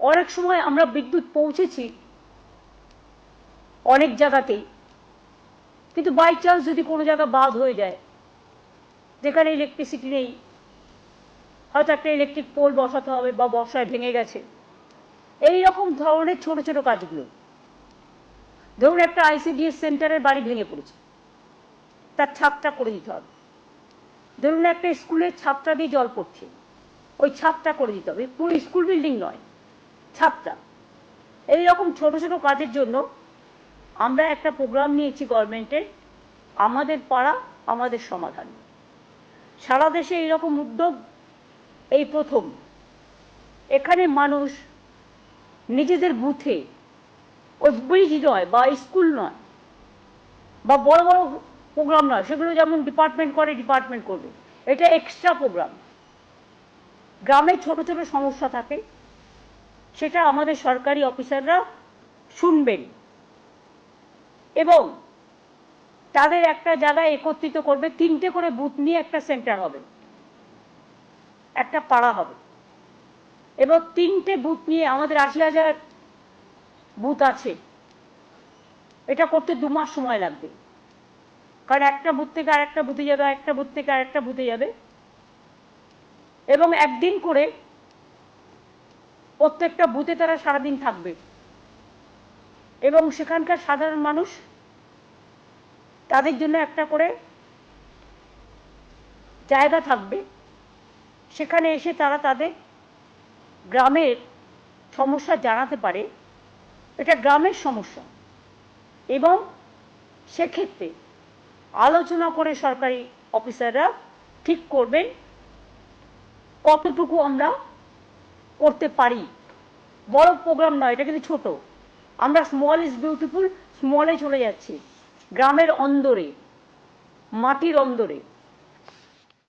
অনেক সময় আমরা বিদ্যুৎ পৌঁছেছি অনেক জায়গাতেই, কিন্তু বাই চান্স যদি কোনো জায়গা বাদ হয়ে যায়, যেখানে ইলেকট্রিসিটি নেই, হয়তো একটা ইলেকট্রিক পোল বসাতে হবে বা বর্ষায় ভেঙে গেছে, এই রকম ধরনের ছোট ছোট কাজগুলো। ধরুন একটা আইসিডিএস সেন্টারের বাড়ি ভেঙে পড়েছে, তার ছাদটা করে দিতে হবে। ধরুন একটা স্কুলের ছাদটা দিয়ে জল পড়ছে, ওই ছাদটা করে দিতে হবে, পুরো স্কুল বিল্ডিং নয়, ছাদটা। এইরকম ছোট ছোট কাজের জন্য আমরা একটা প্রোগ্রাম নিয়েছি গভর্নমেন্টের, আমাদের পাড়া আমাদের সমাধান। সারা দেশে এইরকম উদ্যোগ এই প্রথম। এখানে মানুষ নিজেদের বুথে, ওই ব্রিজ নয় বা স্কুল নয় বা বড় বড় প্রোগ্রাম নয়, সেগুলো যেমন ডিপার্টমেন্ট করে ডিপার্টমেন্ট করবে, এটা এক্সট্রা প্রোগ্রাম। গ্রামে ছোট ছোট সমস্যা থাকে, সেটা আমাদের সরকারি অফিসাররা শুনবেন এবং তাদের একটা জায়গায় একত্রিত করবে। 3টে করে বুথ নিয়ে একটা সেন্টার হবে, একটা পাড়া হবে, এবং 3টে বুথ নিয়ে আমাদের 80,000 বুথ আছে। এটা করতে 2 মাস সময় লাগবে, কারণ একটা বুথ থেকে আরেকটা বুথে যাবে, একটা বুথ থেকে আরেকটা বুথে যাবে, এবং একদিন করে প্রত্যেকটা বুথে তারা সারাদিন থাকবে এবং সেখানকার সাধারণ মানুষ তাদের জন্য একটা করে জায়গা থাকবে, সেখানে এসে তারা তাদের গ্রামের সমস্যা জানাতে পারে। এটা গ্রামের সমস্যা, এবং সেক্ষেত্রে আলোচনা করে সরকারি অফিসাররা ঠিক করবেন কতটুকু আমরা করতে পারি। বড় প্রোগ্রাম নয়, এটা কিন্তু ছোট। আমরা স্মল ইজ বিউটিফুল, স্মলে চলে যাচ্ছি, গ্রামের অন্দরে, মাটির অন্দরে।